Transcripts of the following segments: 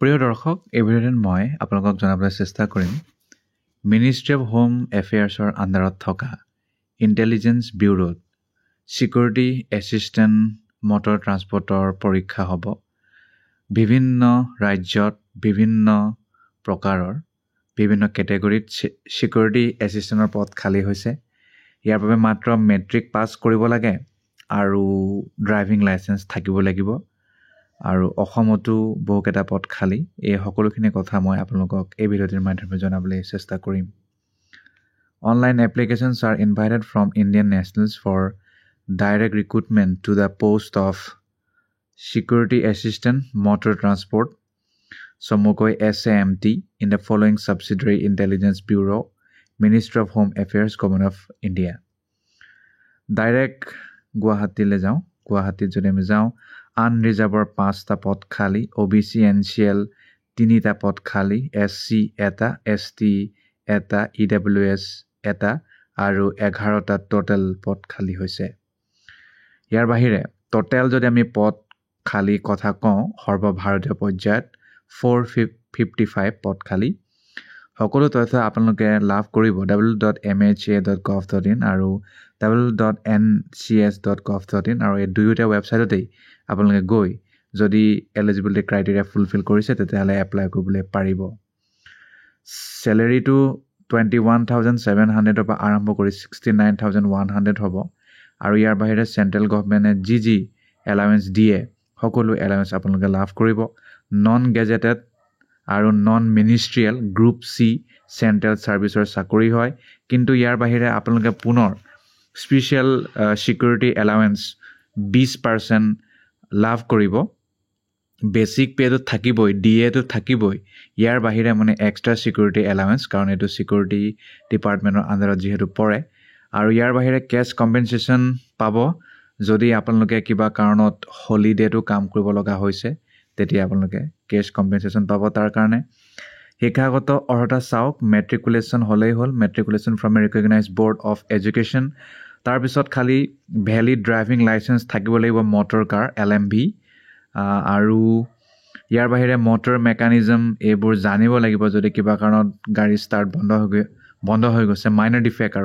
প্ৰিয় দৰ্শক, এই ভিডিঅ'ত মই আপোনালোকক জনাবলৈ চেষ্টা কৰিম মিনিষ্ট্ৰী অফ হোম এফেয়াৰ্ছৰ আণ্ডাৰত থকা ইণ্টেলিজেন্স ব্যুৰোত সিকিউৰিটি এছিষ্টেণ্ট মটৰ ট্ৰান্সপৰ্টৰ পৰীক্ষা হ'ব। বিভিন্ন ৰাজ্যত বিভিন্ন প্ৰকাৰৰ বিভিন্ন কেটেগৰীত সিকিউৰিটি এছিষ্টেণ্টৰ পদ খালী হৈছে। ইয়াৰ বাবে মাত্ৰ মেট্ৰিক পাছ কৰিব লাগে আৰু ড্ৰাইভিং লাইচেন্স থাকিব লাগিব। আৰু অসমতো বহুকেইটা পদ খালী। এই সকলোখিনি কথা মই আপোনালোকক এই ভিডিঅ'টিৰ মাধ্যমেৰে জনাবলৈ চেষ্টা কৰিম। Online applications are invited from Indian nationals for direct recruitment to the post of security assistant motor transport চমুকৈ SAMT in the following subsidiary intelligence bureau ministry of home affairs government of India. Direct গুৱাহাটীলৈ যাওঁ। গুৱাহাটীত যদি আমি যাওঁ, আনৰিজাৰ্ভৰ 5টা পদ খালী, OBC NCL 3টা পদ খালী, SC এটা, ST এটা, EWS এটা আৰু 11টা টোটেল পদ খালী হৈছে। ইয়াৰ বাহিৰে টোটেল যদি আমি পদ খালী কথা কওঁ, সৰ্বভাৰতীয় পৰ্যায়ত 455 পদ খালী। সকলো তথ্য আপোনালোকে লাভ কৰিব www.mha.gov.in আৰু www.ncs.gov.in আৰু এই দুয়োটা ৱেবছাইটতেই আপোনালোকে গৈ যদি এলিজিবিলিটি ক্ৰাইটেৰিয়া ফুলফিল কৰিছে তেতিয়াহ'লে এপ্লাই কৰিবলৈ পাৰিব। চেলেৰিটো 21,700ৰ পৰা আৰম্ভ কৰি 69,100 হ'ব। আৰু ইয়াৰ বাহিৰে চেণ্ট্ৰেল গভৰ্ণমেণ্টে যি এলাৱেঞ্চ দিয়ে সকলো এলাৱেঞ্চ আপোনালোকে লাভ কৰিব। নন গেজেটেড আৰু non ministerial group C central ছাৰ্ভিচৰ চাকৰি হয়। কিন্তু ইয়াৰ বাহিৰে আপোনালোকে পুনৰ স্পেচিয়েল সিকিউৰিটি এলাৱেঞ্চ 20% লাভ কৰিব। বেচিক পে'টোত থাকিবই, DAটো থাকিবই। ইয়াৰ বাহিৰে মানে এক্সট্ৰা সিকিউৰিটি এলাৱেঞ্চ, কাৰণ এইটো সিকিউৰিটি ডিপাৰ্টমেণ্টৰ আণ্ডাৰত যিহেতু পৰে। আৰু ইয়াৰ বাহিৰে কেছ কম্পেনচেশ্যন পাব। যদি আপোনালোকে কিবা কাৰণত হলিডেটো কাম কৰিব লগা হৈছে তেতিয়া আপোনালোকে কেছ কম্পেনচেশ্যন পাব। তাৰ কাৰণে শিক্ষাগত অৰ্হতা চাওক, মেট্ৰিকুলেশ্যন হ'লেই হ'ল, matriculation from A recognise board of education. তাৰপিছত খালি ভেলিড ড্ৰাইভিং লাইচেন্স থাকিব লাগিব, মটৰ কাৰ LMV। আৰু ইয়াৰ বাহিৰে মটৰ মেকানিজম এইবোৰ জানিব লাগিব। যদি কিবা কাৰণত গাড়ী ষ্টাৰ্ট বন্ধ হৈ গৈছে, মাইনৰ ডিফেক্ট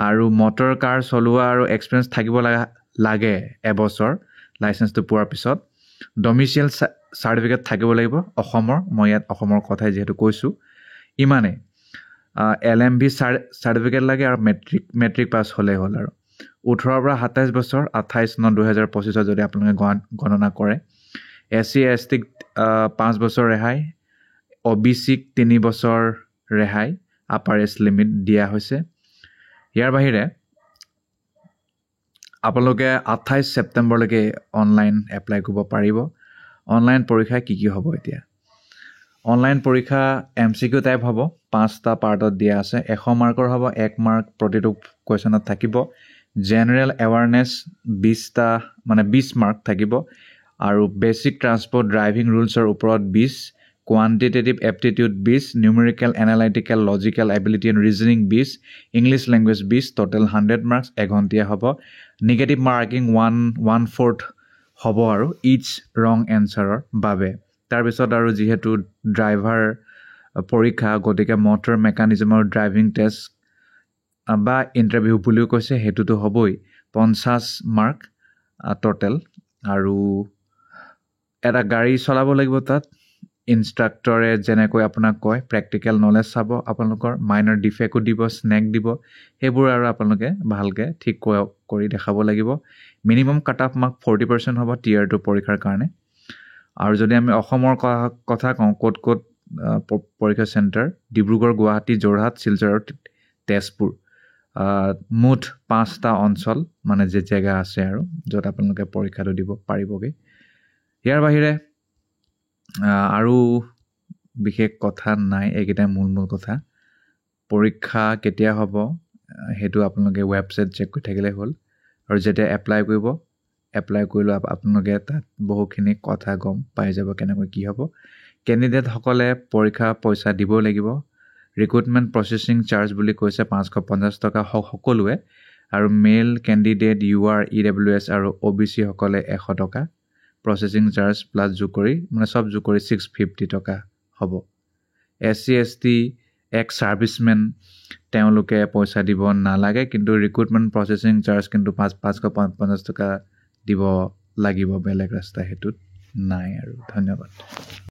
আৰু মটৰ কাৰ চলোৱা আৰু এক্সপিৰিয়েঞ্চ থাকিব লাগে এবছৰ লাইচেন্সটো পোৱাৰ পিছত। ডমিচিয়েল চাৰ্টিফিকেট থাকিব লাগিব অসমৰ। মই ইয়াত অসমৰ কথাই যিহেতু কৈছোঁ, ইমানেই। LMV চাৰ্টিফিকেট লাগে আৰু মেট্ৰিক পাছ হ'লেই হ'ল। আৰু 18ৰ পৰা 27 বছৰ, 28/9/2025 যদি আপোনালোকে গণনা কৰে। SC ST 5 বছৰ ৰেহাই, OBC 3 বছৰ ৰেহাই, আপাৰ এজ লিমিট দিয়া হৈছে। ইয়াৰ বাহিৰে আপোনালোকে 28 ছেপ্টেম্বৰলৈকে অনলাইন এপ্লাই কৰিব পাৰিব। অনলাইন পৰীক্ষা কি হ'ব এতিয়া? অনলাইন পৰীক্ষা MCQ টাইপ হ'ব। 5টা পাৰ্টত দিয়া আছে। 100 মাৰ্কৰ হ'ব, 1 মাৰ্ক প্ৰতিটো কুৱেশ্যনত থাকিব। জেনেৰেল এৱাৰনেছ 20 মাৰ্ক থাকিব। আৰু বেচিক ট্ৰান্সপৰ্ট ড্ৰাইভিং ৰুলছৰ ওপৰত 20, quantitative aptitude 20, numerical analytical logical ability and reasoning 20, English language 20, total 100 marks. এঘণ্টীয়া হ'ব। নিগেটিভ মাৰ্কিং 1/4 হ'ব আৰু ইচ ৰং এনচাৰৰ বাবে। তাৰপিছত আৰু যিহেতু ড্ৰাইভাৰ পৰীক্ষা, গতিকে মটৰ মেকানিজম আৰু ড্ৰাইভিং টেষ্ট বা ইণ্টাৰভিউ বুলিও কৈছে, সেইটোতো হ'বই। 50 মাৰ্ক টোটেল। আৰু এটা গাড়ী চলাব লাগিব তাত। ইনষ্ট্ৰাক্টৰে যেনেকৈ আপোনাক কয় প্ৰেক্টিকেল নলেজ চাব, আপোনালোকৰ মাইনৰ ডিফেক্টো দিব, স্নেক দিব। সেইবোৰ আৰু আপোনালোকে ভালকৈ ঠিক কৰি দেখাব লাগিব। মিনিমাম কাট অফ মাৰ্ক 40% হ'ব Tier 2 পৰীক্ষাৰ কাৰণে। আৰু যদি আমি অসমৰ কথা কওঁ, ক'ত পৰীক্ষা চেণ্টাৰ, ডিব্ৰুগড়, গুৱাহাটী, যোৰহাট, শিলচৰ আৰু তেজপুৰ। মুঠ 5টা অঞ্চল মানে যে জেগা আছে আৰু য'ত আপোনালোকে পৰীক্ষাটো দিব পাৰিবগৈ। ইয়াৰ বাহিৰে আৰু বিশেষ কথা নাই। এইকেইটাই মূল কথা। পৰীক্ষা কেতিয়া হ'ব সেইটো আপোনালোকে ৱেবছাইট চেক কৰি থাকিলে হ'ল। আৰু যেতিয়া এপ্লাই কৰিলে আপোনালোকে তাত বহুখিনি কথা গম পাই যাব কেনেকৈ কি হ'ব। কেণ্ডিডেটসকলে পৰীক্ষা পইচা দিব লাগিব। ৰিক্ৰুটমেণ্ট প্ৰচেছিং চাৰ্জ বুলি কৈছে 550 টকা সকলোৱে। আৰু মেল কেণ্ডিডেট UR EWS আৰু OBC সকলে 100 টকা প্ৰচেছিং চাৰ্জ প্লাছ যোগ কৰি মানে চব যোগ কৰি 650 টকা হ'ব SC ST এক ছাৰ্ভিচমেন তেওঁলোকে পইচা দিব নালাগে কিন্তু ৰিক্ৰুটমেণ্ট প্ৰচেছিং চাৰ্জ কিন্তু 550 টকা দিব লাগিব বেলেগ ৰাস্তা হেতুত নাই আৰু ধন্যবাদ